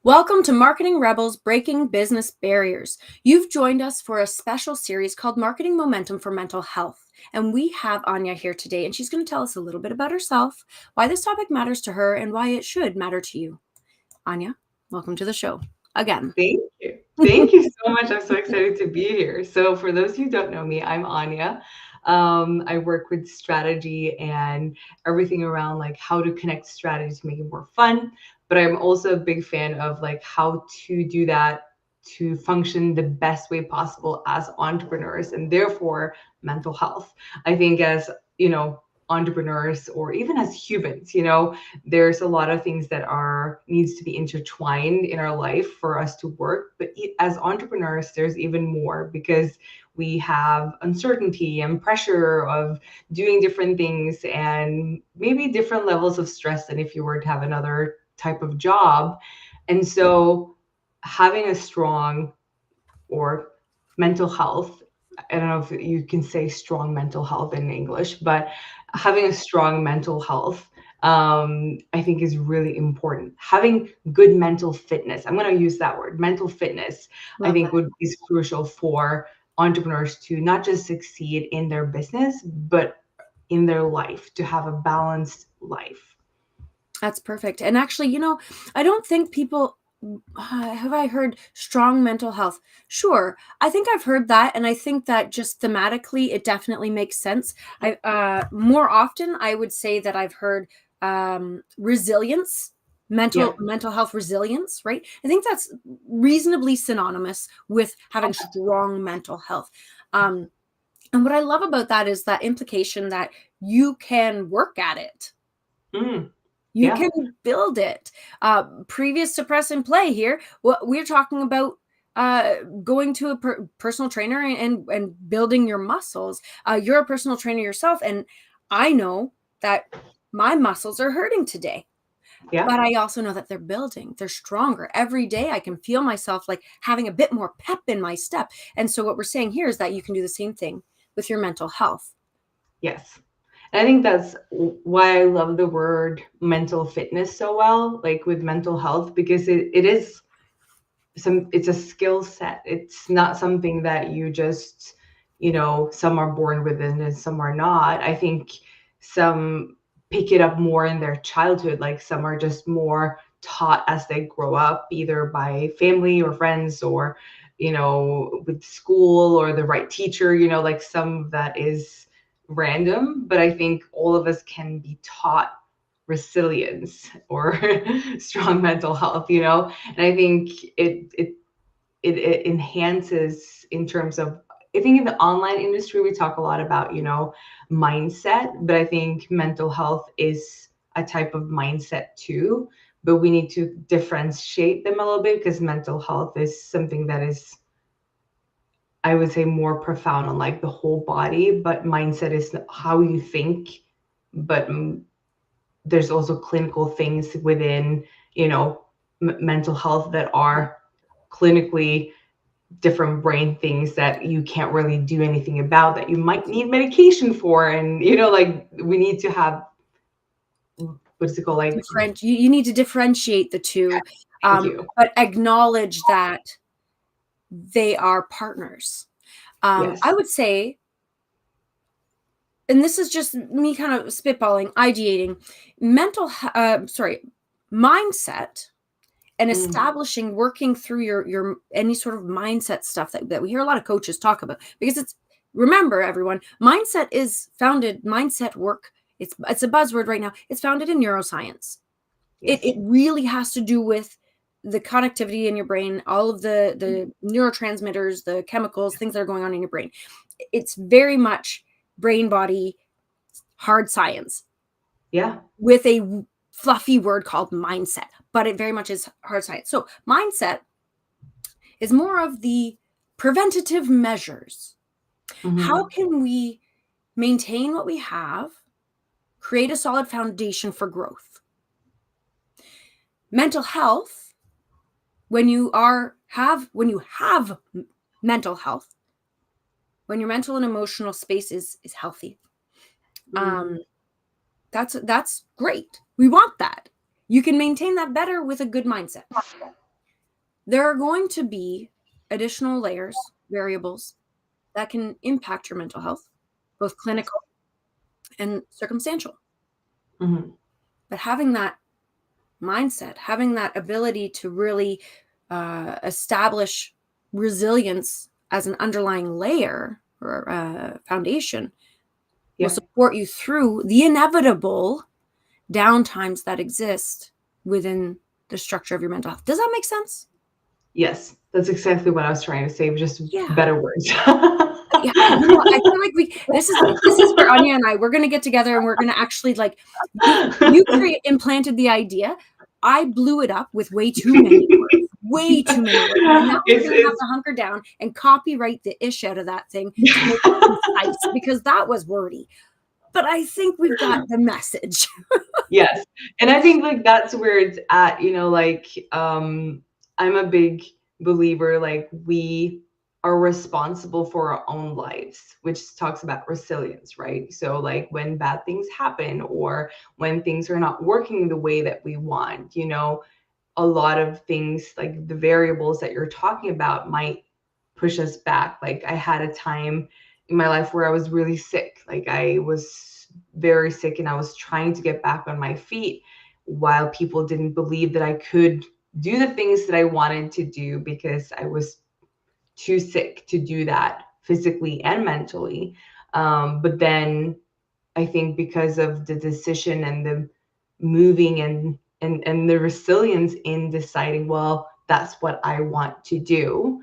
Welcome to Marketing Rebels Breaking Business Barriers. You've joined us for a special series called Marketing Momentum for Mental Health. And we have Anja here today, and she's going to tell us a little bit about herself, why this topic matters to her, and why it should matter to you. Anja, welcome to the show again. Thank you. Thank you so much. I'm so excited to be here. So, for those who don't know me, I'm Anja. I work with strategy and everything around like how to connect strategy to make it more fun. But I'm also a big fan of like how to do that to function the best way possible as entrepreneurs and therefore mental health. I think as entrepreneurs or even as humans, there's a lot of things that are needs to be intertwined in our life for us to work, but as entrepreneurs there's even more because we have uncertainty and pressure of doing different things and maybe different levels of stress than if you were to have another type of job. And so having a strong or mental health, I don't know if you can say strong mental health in English, but having a strong mental health, I think is really important. Having good mental fitness, I'm going to use that word, mental fitness, I Love think that. is crucial for entrepreneurs to not just succeed in their business, but in their life, to have a balanced life. That's perfect. And actually, I don't think people have I heard strong mental health. Sure, I think I've heard that, and I think that just thematically it definitely makes sense. I more often I would say that I've heard resilience, mental Yeah. mental health resilience, right? I think that's reasonably synonymous with having strong mental health. um and what I love about that is that implication that you can work at it. Mm, You yeah. can build it. Previous to press and play here, what we're talking about, going to a personal trainer and building your muscles. You're a personal trainer yourself, and I know that my muscles are hurting today, Yeah. but I also know that they're building. They're stronger every day. I can feel myself like having a bit more pep in my step. And so what we're saying here is that you can do the same thing with your mental health. Yes. And I think that's why I love the word mental fitness so well, like with mental health, because it is it's a skill set. It's not something that you just, some are born with it and some are not. I think some pick it up more in their childhood, like some are just more taught as they grow up, either by family or friends or, with school or the right teacher, like some of that is random, but I think all of us can be taught resilience or strong mental health, and I think it enhances in terms of, I think in the online industry we talk a lot about, mindset, but I think mental health is a type of mindset too, but we need to differentiate them a little bit because mental health is something that is, I would say, more profound on like the whole body, but mindset is how you think. But there's also clinical things within, mental health that are clinically different brain things that you can't really do anything about, that you might need medication for. And, like we need to have, what's it called? Like, You need to differentiate the two, thank you. but acknowledge that they are partners. Yes. I would say, and this is just me kind of spitballing, ideating, mindset and Mm, establishing, working through your any sort of mindset stuff that we hear a lot of coaches talk about, because remember everyone, mindset work, it's a buzzword right now. It's founded in neuroscience. It yes. really has to do with the connectivity in your brain, all of the neurotransmitters, the chemicals, things that are going on in your brain. It's very much brain body hard science Yeah. with a fluffy word called mindset, but it very much is hard science. So mindset is more of the preventative measures. How Hmm. can we maintain what we have, create a solid foundation for growth? Mental health, when you have mental health, when your mental and emotional space is healthy, Mm, um, that's great. We want that. You can maintain that better with a good mindset. there are going to be additional layers, variables that can impact your mental health, both Yes. clinical and circumstantial. Mm-hmm. But having that mindset, having that ability to really establish resilience as an underlying layer or foundation will Yeah. support you through the inevitable downtimes that exist within the structure of your mental health. Does that make sense? Yes. That's exactly what I was trying to say, just Yeah. better words. Yeah, I feel like this is where Anja and I, we're gonna get together and we're gonna actually like you implanted the idea. I blew it up with way too many words. Way too many words. And now we're gonna have It's to hunker down and copyright the ish out of that thing to make it concise because that was wordy. But I think we've got the message. yes. And I think like that's where it's at, like I'm a big believer like we are responsible for our own lives, which talks about resilience, right? So like when bad things happen or when things are not working the way that we want, a lot of things like the variables that you're talking about might push us back. Like I had a time in my life where I was really sick. Like I was very sick and I was trying to get back on my feet while people didn't believe that I could do the things that I wanted to do because I was too sick to do that physically and mentally. But then I think because of the decision and the moving and the resilience in deciding, well, that's what I want to do,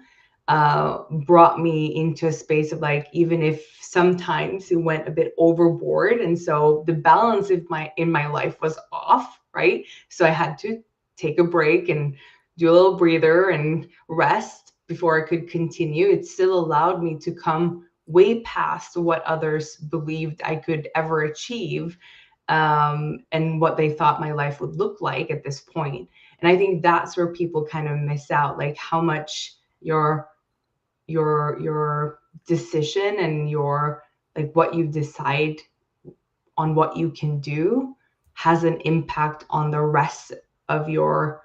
brought me into a space of like, even if sometimes it went a bit overboard, and so the balance of my life was off, right? So I had to take a break and do a little breather and rest before I could continue. It still allowed me to come way past what others believed I could ever achieve, and what they thought my life would look like at this point. And I think that's where people kind of miss out, like how much your decision and your like what you decide on what you can do has an impact on the rest of your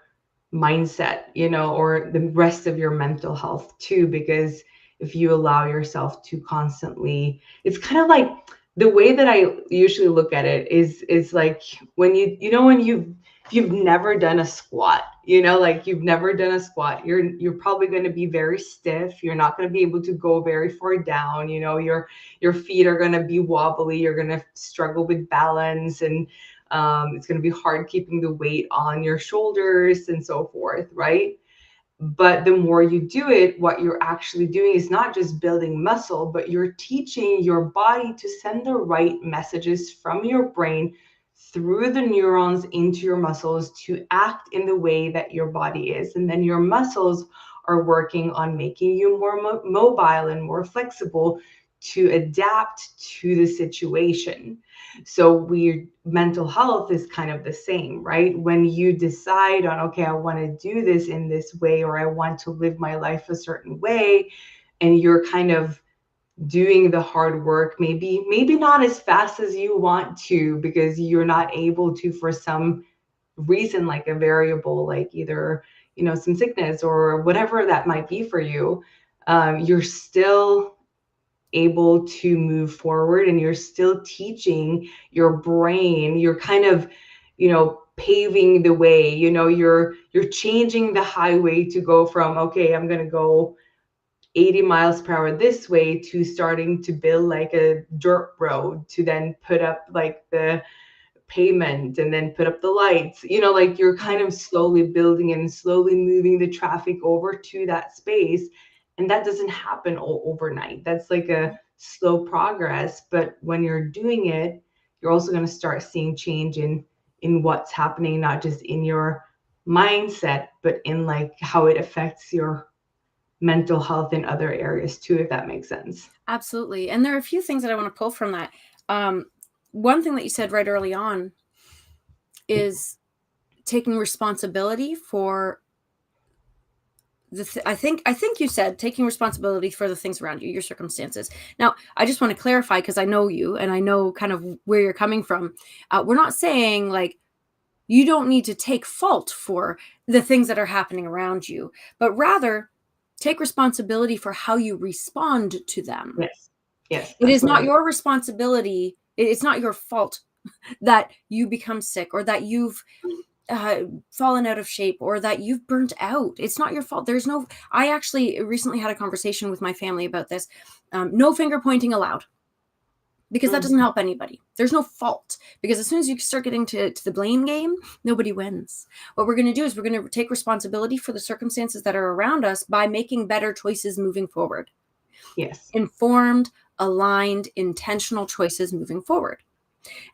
mindset, or the rest of your mental health too. Because if you allow yourself to constantly, it's kind of like the way that I usually look at it is like when when if you've never done a squat, like you've never done a squat, you're probably going to be very stiff. You're not going to be able to go very far down. Your feet are going to be wobbly. You're going to struggle with balance, and it's going to be hard keeping the weight on your shoulders and so forth, right? But the more you do it, what you're actually doing is not just building muscle, but you're teaching your body to send the right messages from your brain through the neurons into your muscles to act in the way that your body is. And then your muscles are working on making you more mobile and more flexible to adapt to the situation. So mental health is kind of the same, right? When you decide on, okay, I want to do this in this way, or I want to live my life a certain way, and you're kind of doing the hard work, maybe not as fast as you want to because you're not able to for some reason, like a variable, like either some sickness or whatever that might be for you, you're still able to move forward, and you're still teaching your brain. You're kind of paving the way. You're changing the highway to go from, okay, I'm going to go 80 miles per hour this way, to starting to build like a dirt road, to then put up like the pavement and then put up the lights. Like you're kind of slowly building and slowly moving the traffic over to that space. And that doesn't happen overnight. That's like a slow progress. But when you're doing it, you're also going to start seeing change in what's happening, not just in your mindset, but in like how it affects your mental health in other areas too, if that makes sense. Absolutely. And there are a few things that I want to pull from that. One thing that you said right early on is taking responsibility for I think you said taking responsibility for the things around you, your circumstances. Now, I just want to clarify because I know you and I know kind of where you're coming from. We're not saying like You don't need to take fault for the things that are happening around you, but rather take responsibility for how you respond to them. Yes. Yes, It that's is what not I your responsibility. It's not your fault that you become sick, or that you've uh, fallen out of shape, or that you've burnt out. It's not your fault. There's no, I actually recently had a conversation with my family about this. No finger pointing allowed, because that mm, doesn't help anybody. There's no fault, because as soon as you start getting to the blame game, nobody wins. What we're going to do is we're going to take responsibility for the circumstances that are around us by making better choices moving forward. yes. Informed, aligned, intentional choices moving forward.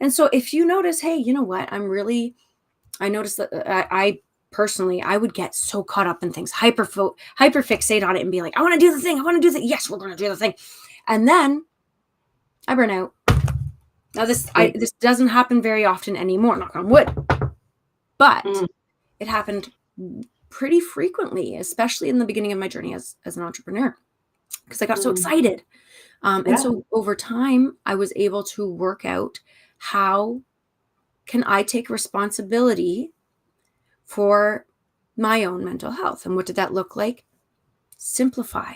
And so if you notice, hey, you know what, I noticed that I personally, I would get so caught up in things, hyper fixate on it, and be like, I want to do the thing. I want to do the, yes, we're going to do the thing. And then I burn out. Now Right. this doesn't happen very often anymore, knock on wood, but Mm, it happened pretty frequently, especially in the beginning of my journey as an entrepreneur, because I got so mm, excited. And yeah. so over time, I was able to work out, how can I take responsibility for my own mental health? And what did that look like? Simplify,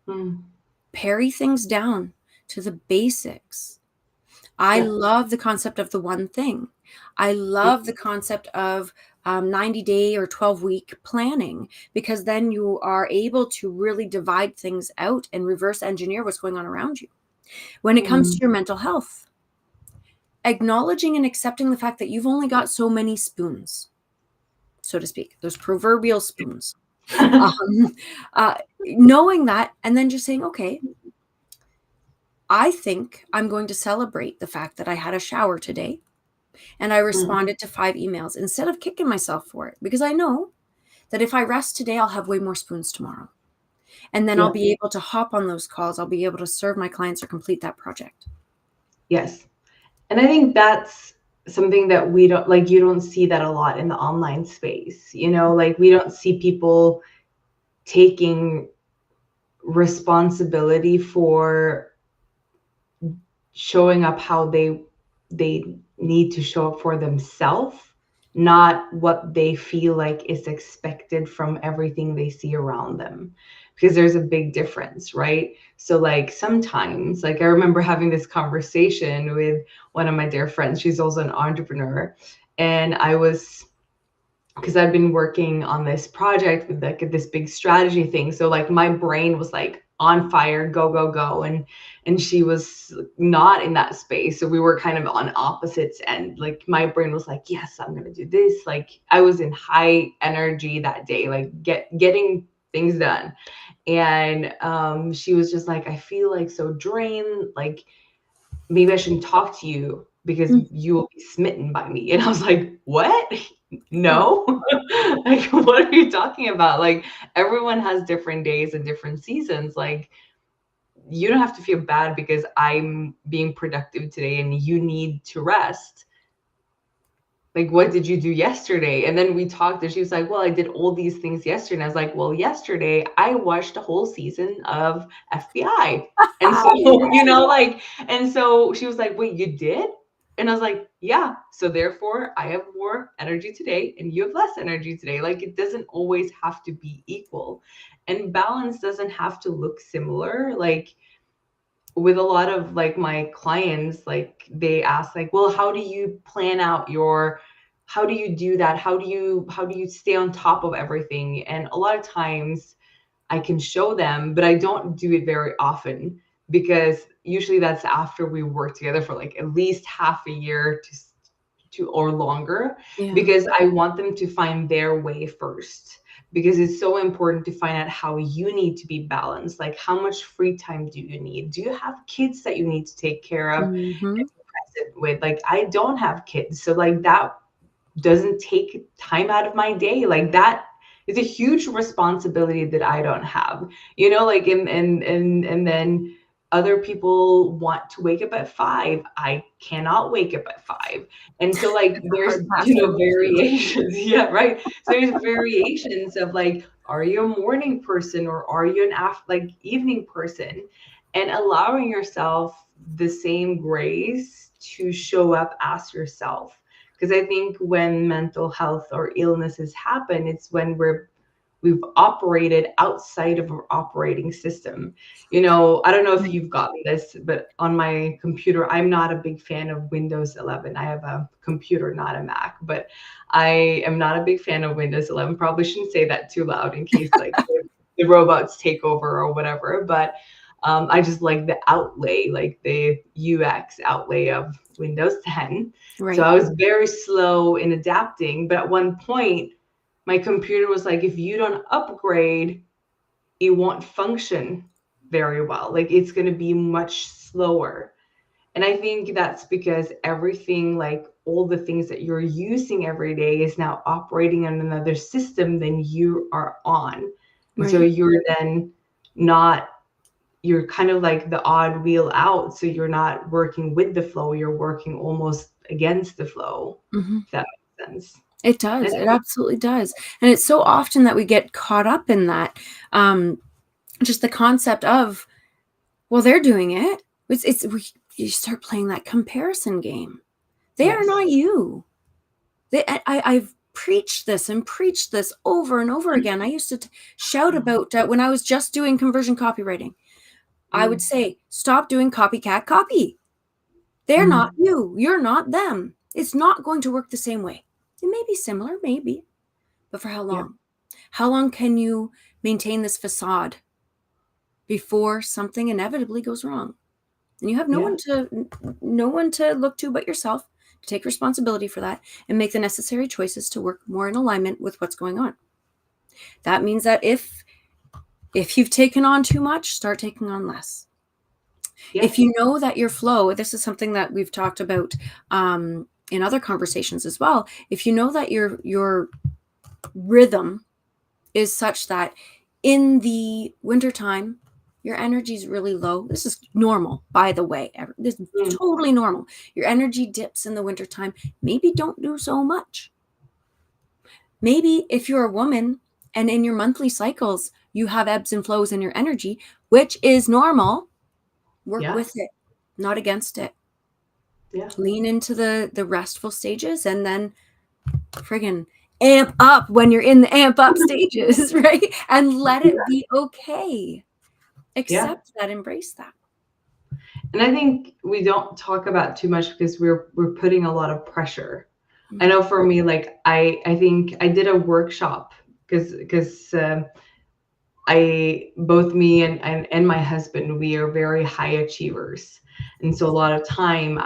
Mm, pare things down to the basics. I yeah. love the concept of the one thing. I love the concept of 90-day or 12-week planning, because then you are able to really divide things out and reverse engineer what's going on around you. When it comes Mm. to your mental health, acknowledging and accepting the fact that you've only got so many spoons, so to speak, those proverbial spoons. Um, knowing that, and then just saying, okay, I think I'm going to celebrate the fact that I had a shower today and I Mm, responded to 5 emails, instead of kicking myself for it, because I know that if I rest today, I'll have way more spoons tomorrow. And then I'll yeah. be able to hop on those calls. I'll be able to serve my clients or complete that project. Yes. And I think that's something that we don't like, you don't see that a lot in the online space. Like we don't see people taking responsibility for showing up how they need to show up for themselves, not what they feel like is expected from everything they see around them, because there's a big difference, right? So like sometimes, like I remember having this conversation with one of my dear friends, she's also an entrepreneur, and I was, because I've been working on this project with like this big strategy thing. So like my brain was like on fire, go, go, go. And she was not in that space. So we were kind of on opposites. And like my brain was like, yes, I'm gonna do this. Like I was in high energy that day, like getting things done. And she was just like, I feel like so drained, like maybe I shouldn't talk to you because Mm. you will be smitten by me. And I was like, what? Yeah. No. Like, what are you talking about? Like, everyone has different days and different seasons. Like, you don't have to feel bad because I'm being productive today and you need to rest. Like, what did you do yesterday? And then we talked and she was like, well, I did all these things yesterday. And I was like, well, yesterday I watched a whole season of FBI. And so, like, and so she was like, wait, you did? And I was like, yeah. So therefore I have more energy today and you have less energy today. Like, it doesn't always have to be equal. And balance doesn't have to look similar. Like, with a lot of like my clients, like they ask like, well, how do you plan out your, how do you do that, how do you stay on top of everything? And a lot of times I can show them, but I don't do it very often, because usually that's after we work together for like at least half a year to or longer, Yeah. because I want them to find their way first, because it's so important to find out how you need to be balanced. Like, how much free time do you need? Do you have kids that you need to take care of and Hmm. be present with? Like, I don't have kids, so like that doesn't take time out of my day. Like, that is a huge responsibility that I don't have. Like, and then other people want to wake up at 5. I cannot wake up at 5. And so like It's a there's, hard pass for me too. variations. Yeah, right. So there's variations of like, are you a morning person or are you an like evening person? And allowing yourself the same grace to show up as yourself, Because I think when mental health or illnesses happen, it's when we've operated outside of our operating system. I don't know if Right. you've gotten this, but on my computer, I'm not a big fan of Windows 11. I have a computer, not a Mac, but I am not a big fan of Windows 11. Probably shouldn't say that too loud in case like the robots take over or whatever. But I just like the outlay, like the UX outlay of Windows 10. So Right. I was very slow in adapting. But at one point, my computer was like, if you don't upgrade, it won't function very well. Like it's going to be much slower. And I think that's because everything, like all the things that you're using every day, is now operating on another system than you are on. And so Right. you're then not, you're kind of like the odd wheel out. So you're not working with the flow, you're working almost against the flow, Hmm. if that makes sense. It And does. I It think, absolutely does. And it's so often that we get caught up in that. Just the concept of, well, they're doing it. You start playing that comparison game. They are yes. not you. I've preached this and preached this over and over again. I used to shout about when I was just doing conversion copywriting. I would Mm, say, stop doing copycat copy. They're not mm, you. You're not them. It's not going to work the same way. It may be similar, maybe, but for how yeah. long? How long can you maintain this facade before something inevitably goes wrong? And you have Yeah. no one to look to but yourself to take responsibility for that and make the necessary choices to work more in alignment with what's going on. That means that if you've taken on too much, start taking on less. If Yes. you know that your flow, this is something that we've talked about in other conversations as well. If you know that your rhythm is such that in the wintertime, your energy is really low. This is normal, by the way. This is Mm, totally normal. Your energy dips in the wintertime. Maybe don't do so much. Maybe if you're a woman and in your monthly cycles, you have ebbs and flows in your energy, which is normal, work yeah. with it, not against it. Yeah. Lean into the restful stages and then friggin' amp up when you're in the amp up stages, right? And let it be okay. Yeah. Accept that, embrace that. And I think we don't talk about too much because we're putting a lot of pressure. I Mm. know for me, like I think I did a workshop because I both me and my husband, we are very high achievers. And so a lot of time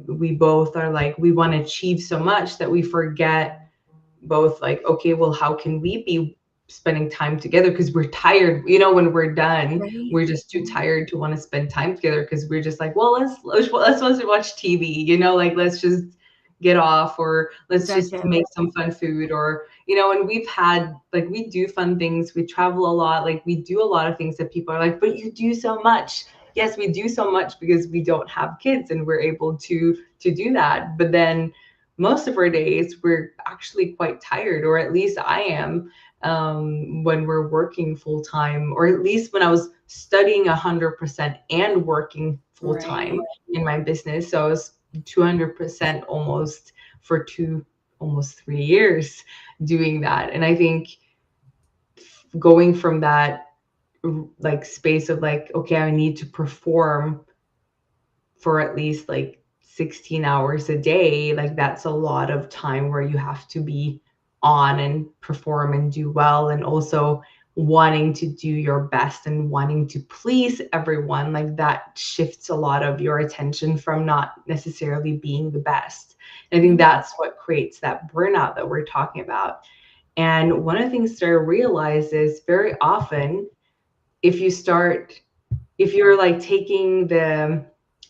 we both are like we want to achieve so much that we forget both like, okay, well, how can we be spending time together because we're tired, when we're done, Right? we're just too tired to want to spend time together because we're just like, well, let's watch TV, like let's just get off, or let's Check just it. make some fun food, or and we've had like we do fun things, we travel a lot, like we do a lot of things that people are like, but you do so much. Yes, we do so much because we don't have kids and we're able to do that, but then most of our days we're actually quite tired, or at least I am, when we're working full time, or at least when I was studying 100% and working full time Right. in my business. So I was 200% almost for almost 3 years doing that. And I think going from that like space of like, okay, I need to perform for at least like 16 hours a day, like that's a lot of time where you have to be on and perform and do well, and also wanting to do your best and wanting to please everyone, like that shifts a lot of your attention from not necessarily being the best. And I think Right. that's what creates that burnout that we're talking about. And one of the things that I realize is very often if you start if you're like taking the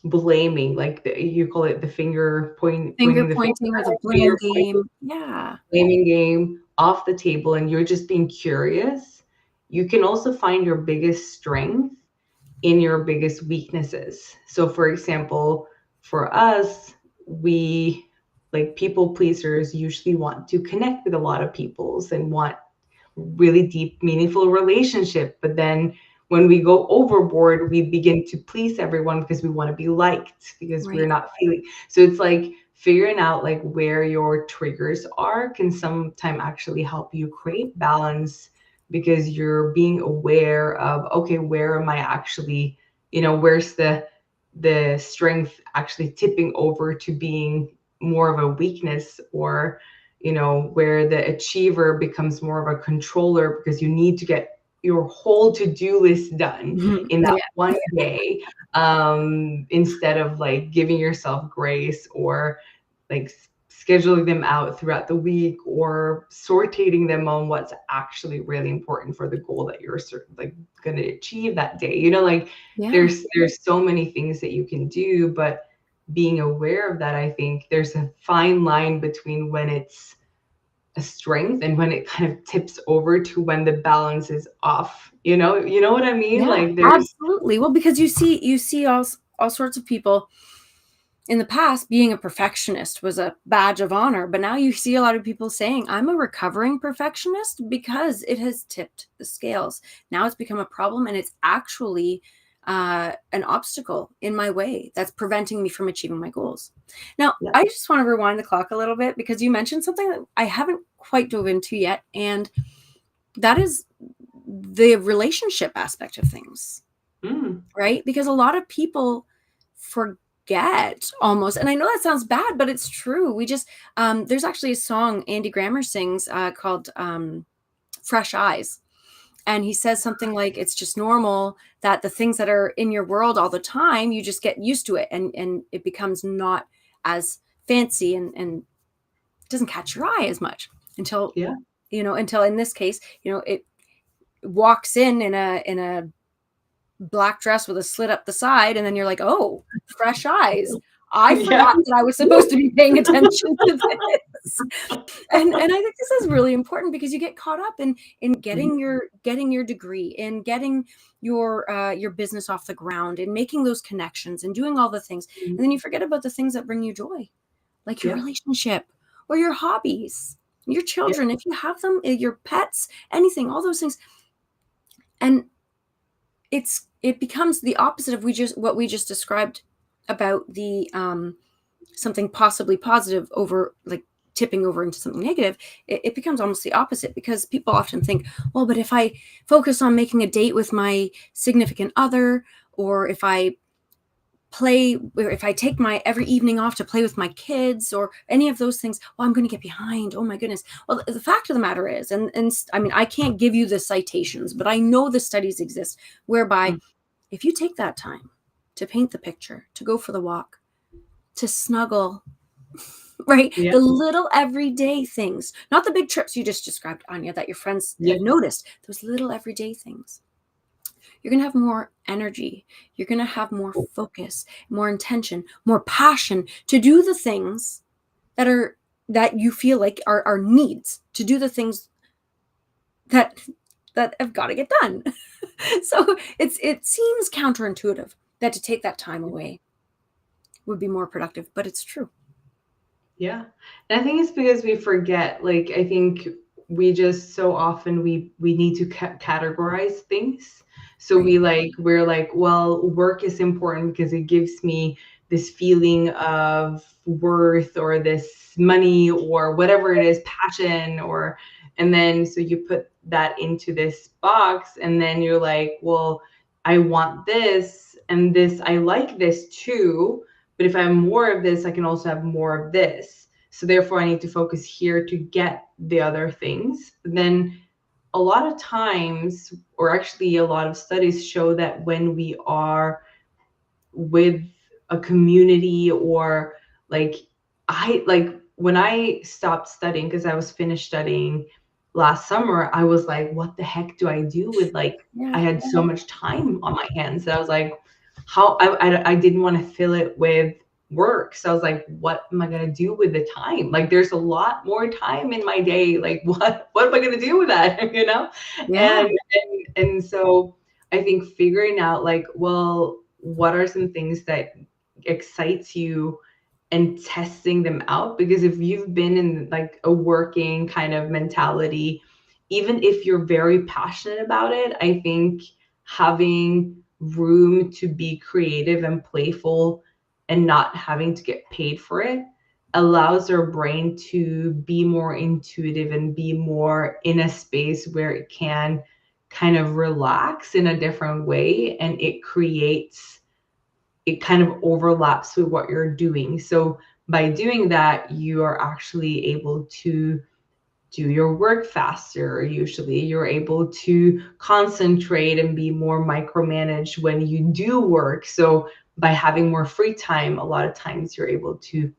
blaming, like you call it the Finger pointing the finger, pointing or the blame finger pointing, game. Yeah. blaming game off the table, and you're just being curious, you can also find your biggest strength in your biggest weaknesses. So for example, for us, we like people pleasers usually want to connect with a lot of peoples and want really deep, meaningful relationship. But then when we go overboard, we begin to please everyone because we want to be liked, because we're Right. not feeling. So it's like figuring out like where your triggers are can sometimes actually help you create balance, because you're being aware of, okay, where am I actually, where's the strength actually tipping over to being more of a weakness, or where the achiever becomes more of a controller because you need to get your whole to-do list done Mhm. in that Yeah. one day, instead of like giving yourself grace, or like scheduling them out throughout the week, or sortating them on what's actually really important for the goal that you're like going to achieve that day. Like Yeah. there's so many things that you can do, but being aware of that, I think there's a fine line between when it's a strength and when it kind of tips over to when the balance is off. You know what I mean? Yeah, Like there's absolutely. Well, because you see all sorts of people in the past, being a perfectionist was a badge of honor, but now you see a lot of people saying, I'm a recovering perfectionist, because it has tipped the scales. Now it's become a problem, and it's actually an obstacle in my way that's preventing me from achieving my goals. Now, yeah. I just want to rewind the clock a little bit, because you mentioned something that I haven't quite dove into yet, and that is the relationship aspect of things, Mm, right? Because a lot of people forget almost, and I know that sounds bad, but it's true. We just there's actually a song Andy Grammer sings called Fresh Eyes, and he says something like, it's just normal that the things that are in your world all the time, you just get used to it, and it becomes not as fancy, and doesn't catch your eye as much until, yeah. until in this case, it walks in a black dress with a slit up the side, and then you're like, oh, fresh eyes, I Yeah. forgot that I was supposed to be paying attention to this. And I think this is really important, because you get caught up in Mhm, getting your degree, in getting your business off the ground, and making those connections, and doing all the things, mhm. and then you forget about the things that bring you joy, like your Yeah. relationship, or your hobbies, your Yeah. children, if you have them, your pets, anything, all those things. And it becomes the opposite of what we just described about the something possibly positive over, like, tipping over into something negative. It becomes almost the opposite, because people often think, well, but if I focus on making a date with my significant other, or if I take my every evening off to play with my kids, or any of those things, well, I'm going to get behind. Oh my goodness. Well, the fact of the matter is, and I mean, I can't give you the citations, but I know the studies exist whereby, Mm. if you take that time to paint the picture, to go for the walk, to snuggle, right? Yeah. The little everyday things, not the big trips you just described, Anya, that your friends Yeah. have noticed, those little everyday things, you're going to have more energy. You're going to have more focus, more intention, more passion to do the things that you feel like are needs, to do the things that have got to get done. So it seems counterintuitive that to take that time away would be more productive, but it's true. Yeah. And I think it's because we forget, like, I think we just so often we need to categorize things. So Right. we're like, well, work is important because it gives me this feeling of worth, or this money, or whatever it is, passion, or and then so you put that into this box, and then you're like, well, I want this, and this, I like this too, but if I have more of this, I can also have more of this. So therefore, I need to focus here to get the other things. But then a lot of times, or actually a lot of studies show that when we are with a community, or like when I stopped studying, because I was finished studying last summer, I was like, what the heck do I do with, like, I Yeah. had so much time on my hands that I was like, how I didn't want to fill it with work. So I was like, what am I gonna do with the time? Like there's a lot more time in my day. Like what am I gonna do with that? Yeah. And so I think figuring out, like, well, what are some things that excites you, and testing them out, because if you've been in like a working kind of mentality, even if you're very passionate about it, I think having room to be creative and playful, and not having to get paid for it, allows our brain to be more intuitive and be more in a space where it can kind of relax in a different way, and it kind of overlaps with what you're doing. So by doing that, you are actually able to do your work faster. Usually you're able to concentrate and be more micromanaged when you do work. So by having more free time, a lot of times you're able to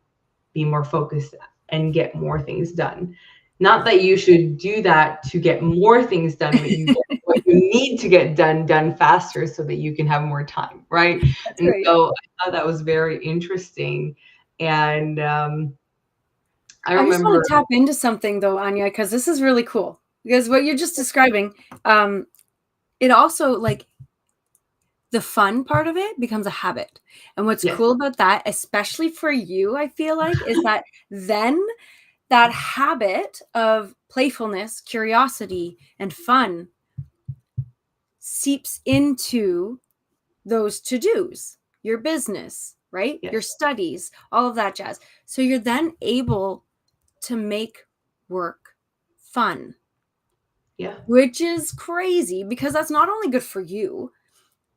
be more focused and get more things done. Not that you should do that to get more things done, but you get what you need to get done faster so that you can have more time, right? That's And great. so I thought that was very interesting. And I I just want remember, to tap into something though, Anja, because this is really cool. Because what you're just describing, it also like the fun part of it becomes a habit. And what's yes, cool about that, especially for you, I feel like, is that then that habit of playfulness, curiosity, and fun seeps into those to-dos, your business, right? yes, Your studies, all of that jazz. So you're then able to make work fun, yeah, which is crazy because that's not only good for you,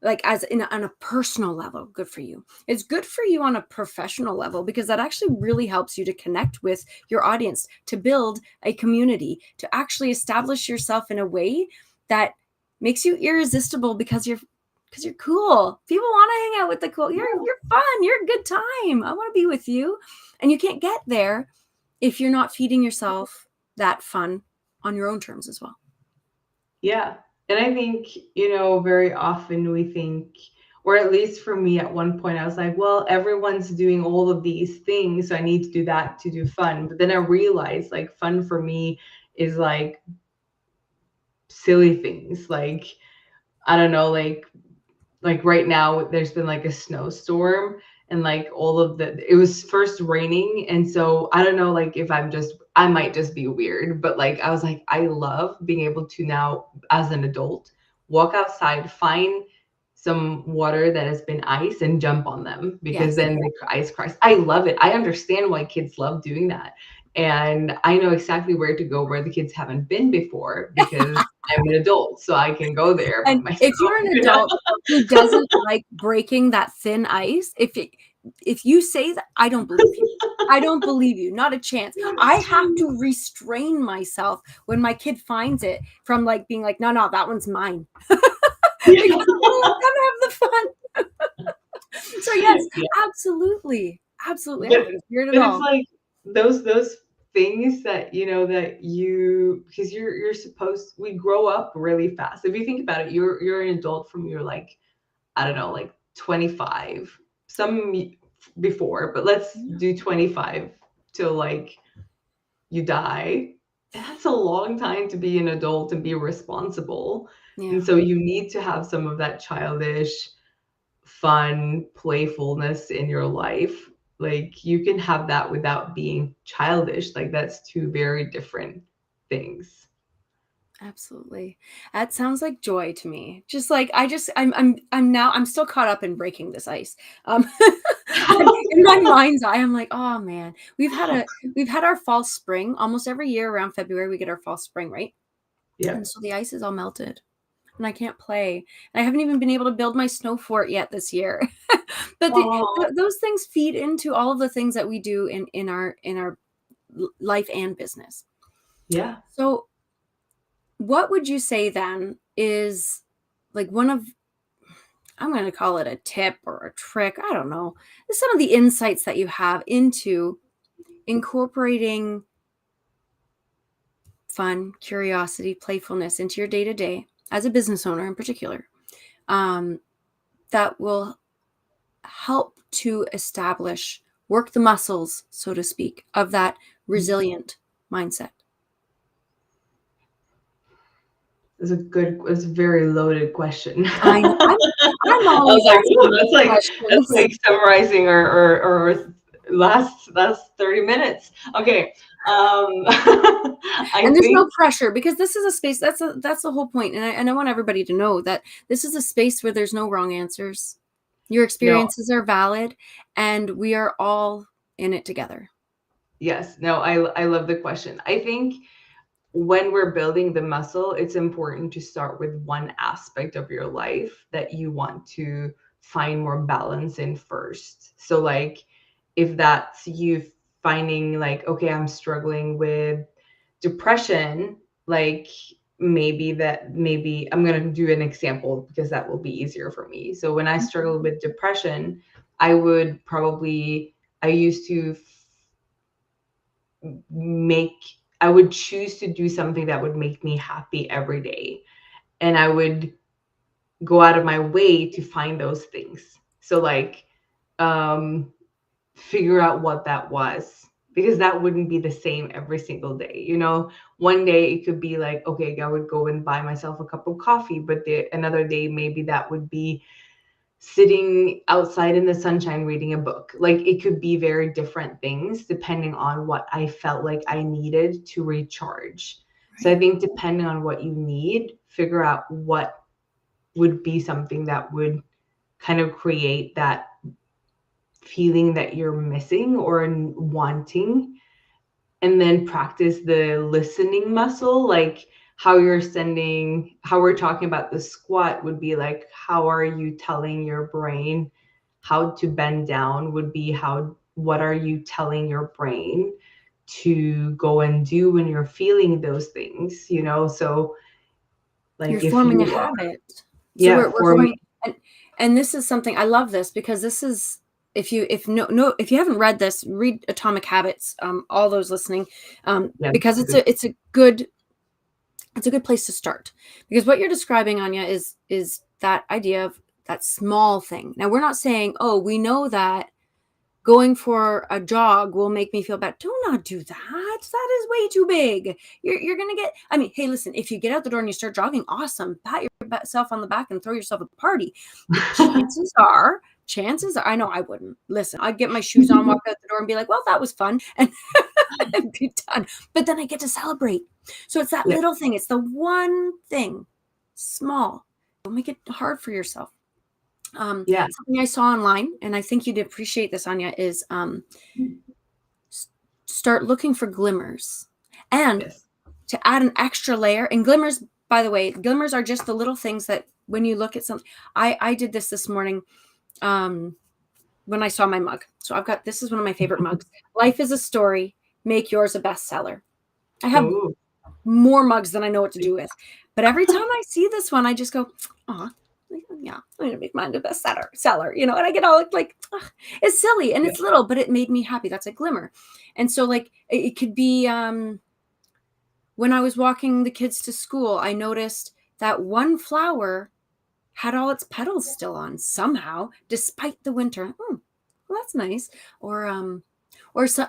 like as in on a personal level, good for you. It's good for you on a professional level because that actually really helps you to connect with your audience, to build a community, to actually establish yourself in a way that makes you irresistible because you're cool. People want to hang out with the cool. You're fun. You're a good time. I want to be with you. And you can't get there if you're not feeding yourself that fun on your own terms as well. yeah. And I think, very often we think, or at least for me at one point, I was like, well, everyone's doing all of these things, so I need to do that to do fun. But then I realized like fun for me is like silly things. Like, I don't know, like right now there's been like a snowstorm, and like all of it was first raining, and so I don't know, like if I might just be weird, but like I was like, I love being able to now as an adult walk outside, find some water that has been ice and jump on them, because Yes. then the ice cracks. I love it. I understand why kids love doing that, and I know exactly where to go where the kids haven't been before, because I'm an adult, so I can go there by And myself. if you're an adult who doesn't like breaking that thin ice, if you say that, I don't believe you. I don't believe you. Not a chance. I have to restrain myself when my kid finds it from like being like, no, that one's mine. Because come have the fun. So yes, Yeah. absolutely. Absolutely. I don't But think it's weird at but it's all. like those things that that you, because you're supposed, we grow up really fast. If you think about it, you're an adult from you're like, I don't know, like 25, some before, but let's do 25 till like you die. That's a long time to be an adult and be responsible. And Yeah, so you need to have some of that childish fun playfulness in your life. Like you can have that without being childish. Like that's two very different things. absolutely. That sounds like joy to me. Just like I'm still caught up in breaking this ice. In my mind's eye, I'm like, oh man, we've had our fall spring almost every year around February. We get our fall spring, right? Yeah. And so the ice is all melted, and I can't play. And I haven't even been able to build my snow fort yet this year. But Oh, those things feed into all of the things that we do in our life and business. yeah. So, what would you say then is like one of, I'm going to call it a tip or a trick, I don't know, some of the insights that you have into incorporating fun, curiosity, playfulness into your day to day as a business owner in particular, um, that will help to establish, work the muscles, so to speak, of that resilient mindset? It's a very loaded question. I know. I'm I was always like, asking "Ooh, big that's questions. like summarizing or last 30 minutes." Okay. I And there's think, no pressure because this is a space, that's the whole point. And I want everybody to know that this is a space where there's no wrong answers. Your no, experiences are valid and we are all in it together. Yes. No, I love the question. I think when we're building the muscle, it's important to start with one aspect of your life that you want to find more balance in first. So, like, if that's you finding, like, okay, I'm struggling with depression, like, maybe I'm going to do an example because that will be easier for me. So, when I struggled with depression, I would probably, I used to make I would choose to do something that would make me happy every day. And I would go out of my way to find those things. So, like, um figure out what that was, because that wouldn't be the same every single day. One day it could be like, okay, I would go and buy myself a cup of coffee, but another day maybe that would be sitting outside in the sunshine reading a book. Like, it could be very different things depending on what I felt like I needed to recharge. So I Right. think depending on what you need, figure out what would be something that would kind of create that feeling that you're missing or wanting, and then practice the listening muscle, like how we're talking about the squat would be like, how are you telling your brain how to bend down, would be what are you telling your brain to go and do when you're feeling those things, so, You're like, if forming a you are, habit. So yeah, we're for me. going, and this is something I love this because this is, if you haven't read this, read Atomic Habits, all those listening, Yeah, because that's a good. it's a good place to start, because what you're describing, Anya, is that idea of that small thing. Now, we're not saying, oh, we know that going for a jog will make me feel bad. Do not do that. That is way too big. You're going to get, I mean, hey, listen, if you get out the door and you start jogging, awesome. Pat yourself on the back and throw yourself a party. But chances are, I know I wouldn't. Listen, I'd get my shoes on, walk out the door and be like, well, that was fun. And be done. But then I get to celebrate. So it's that Yeah, little thing. It's the one thing, small. Don't make it hard for yourself. yeah, Something I saw online, and I think you'd appreciate this, Anya, is start looking for glimmers, and yes, to add an extra layer. And glimmers, by the way, glimmers are just the little things that when you look at something. I did this morning, um, when I saw my mug. So this is one of my favorite mugs. Life is a story. Make yours a bestseller. I have oh, more mugs than I know what to do with. But every time I see this one, I just go, oh, yeah, I'm gonna make mine the best seller, and I get all like, ugh, it's silly and yeah, it's little, but it made me happy. That's a glimmer. And so, like, it could be, when I was walking the kids to school, I noticed that one flower had all its petals still on somehow, despite the winter. Well, that's nice. Or so,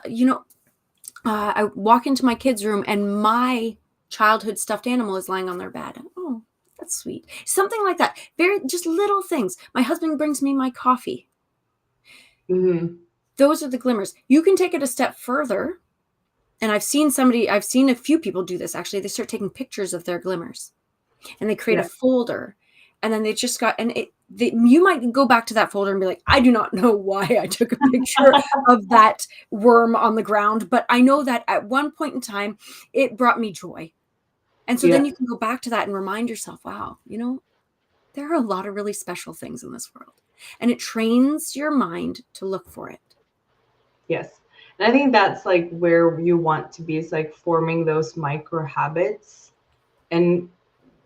I walk into my kids' room and my childhood stuffed animal is lying on their bed. Oh, that's sweet. Something like that. Very just little things. My husband brings me my coffee. hmm, Those are the glimmers. You can take it a step further. And I've seen a few people do this actually. They start taking pictures of their glimmers and they create a yeah, folder. And then they just got, and you might go back to that folder and be like, I do not know why I took a picture of that worm on the ground, but I know that at one point in time, it brought me joy. And so then yeah. you can go back to that and remind yourself, wow, there are a lot of really special things in this world. And it trains your mind to look for it. Yes. And I think that's like where you want to be, is like forming those micro habits and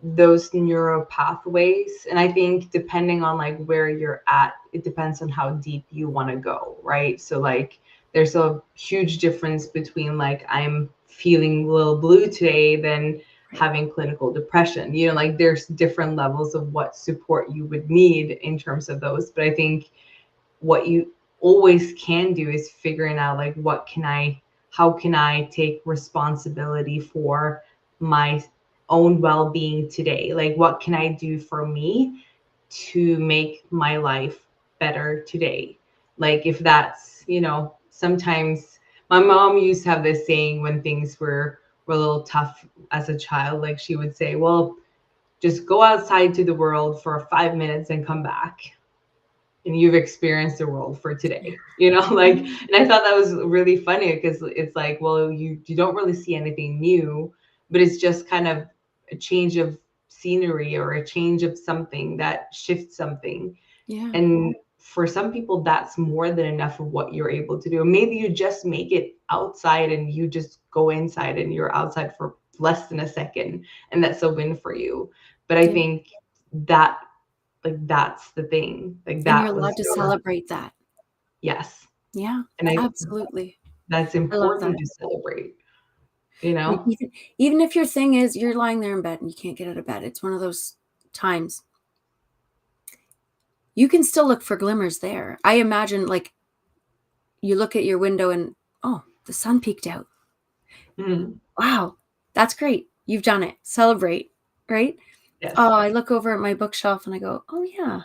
those neural pathways. And I think depending on like where you're at, it depends on how deep you want to go, right? So, like, there's a huge difference between like I'm feeling a little blue today than Right. having clinical depression. Like, there's different levels of what support you would need in terms of those. But I think what you always can do is figuring out like how can I take responsibility for my own well-being today? Like, what can I do for me to make my life better today? Like, if that's, sometimes my mom used to have this saying when things were a little tough as a child. Like, she would say, well, just go outside to the world for 5 minutes and come back. and you've experienced the world for Yeah. today, like, and I thought that was really funny because it's like, well, you don't really see anything new, but it's just kind of a change of scenery or a change of something that shifts something. Yeah. And for some people, that's more than enough of what you're able to do. Maybe you just make it outside and you just go inside and you're outside for less than a second, and that's a win for you. But I Yeah. think that, like, that's the thing. Like, And you're that was allowed to your, celebrate that. yes. Yeah, And absolutely. that's I love that. important to celebrate, you I mean, know? even if your thing is you're lying there in bed and you can't get out of bed, it's one of those times. You can still look for glimmers there. I imagine, like, you look at your window and, oh, the sun peeked out. Mhm. Wow, that's great. You've done it. Celebrate, right? Yes. Oh, I look over at my bookshelf and I go, oh yeah,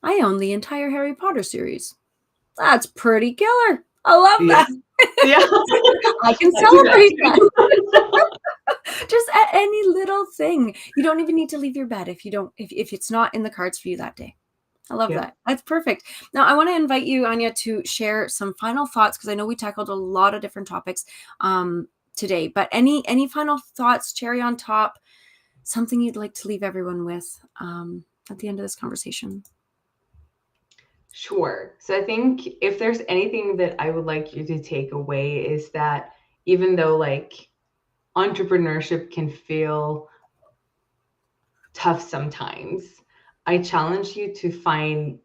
I own the entire Harry Potter series. That's pretty killer. I love Yeah. that. Yeah. I can I do that celebrate that. too. Just any little thing. You don't even need to leave your bed if you don't, if it's not in the cards for you that day. I love Yep. that. That's perfect. Now, I want to invite you, Anja, to share some final thoughts because I know we tackled a lot of different topics today. But any final thoughts, cherry on top, something you'd like to leave everyone with at the end of this conversation? Sure. So I think if there's anything that I would like you to take away is that even though, like, entrepreneurship can feel tough sometimes, I challenge you to find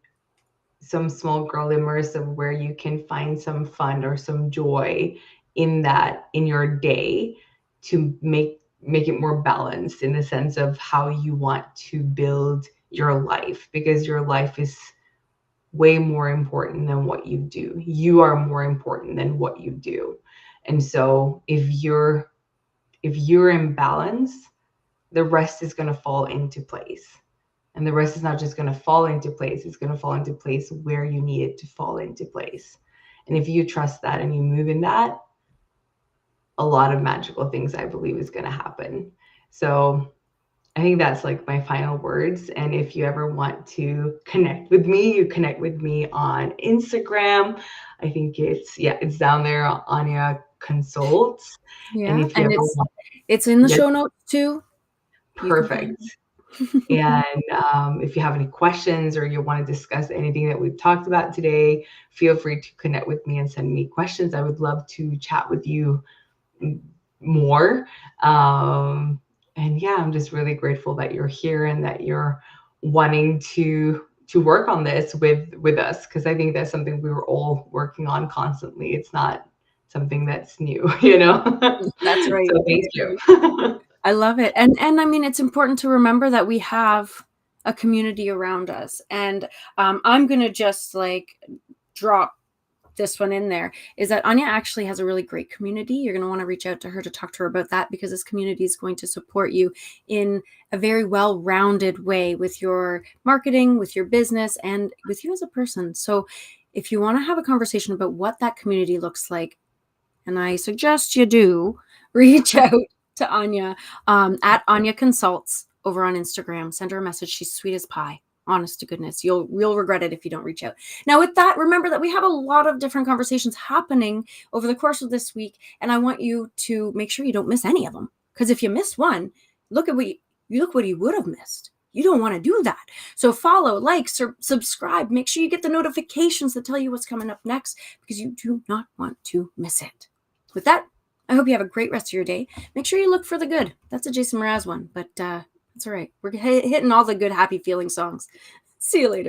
some small glimmers of where you can find some fun or some joy in that, in your day, to make it more balanced in the sense of how you want to build your life, because your life is way more important than what you do. You are more important than what you do. And so if you're in balance, the rest is going to fall into place. And the rest is not just going to fall into place, it's going to fall into place where you need it to fall into place. And if you trust that and you move in that, a lot of magical things, I believe, is going to happen. So I think that's like my final words. And if you ever want to connect with me, you connect with me on Instagram. I think it's down there, Anja Consults. And Yeah, if you and ever want, it's in the yes, show notes too. You can perfect. find it. And if you have any questions or you want to discuss anything that we've talked about today, feel free to connect with me and send me questions. I would love to chat with you more. And yeah, I'm just really grateful that you're here and that you're wanting to work on this with us, because I think that's something we were all working on constantly. It's not something that's new, That's right. So thank That's you. right. I love it. And I mean, it's important to remember that we have a community around us. And I'm going to just like drop this one in there, is that Anja actually has a really great community. You're going to want to reach out to her to talk to her about that, because this community is going to support you in a very well-rounded way with your marketing, with your business, and with you as a person. So if you want to have a conversation about what that community looks like, and I suggest you do, reach out to Anja at Anja Consults over on Instagram. Send her a message. She's sweet as pie. Honest to goodness. You'll regret it if you don't reach out. Now, with that, remember that we have a lot of different conversations happening over the course of this week, and I want you to make sure you don't miss any of them. Because if you miss one, look what you would have missed. You don't want to do that. So follow, like, subscribe. Make sure you get the notifications that tell you what's coming up next, because you do not want to miss it. With that, I hope you have a great rest of your day. Make sure you look for the good. That's a Jason Mraz one, but that's all right. We're hitting all the good, happy feeling songs. See you later.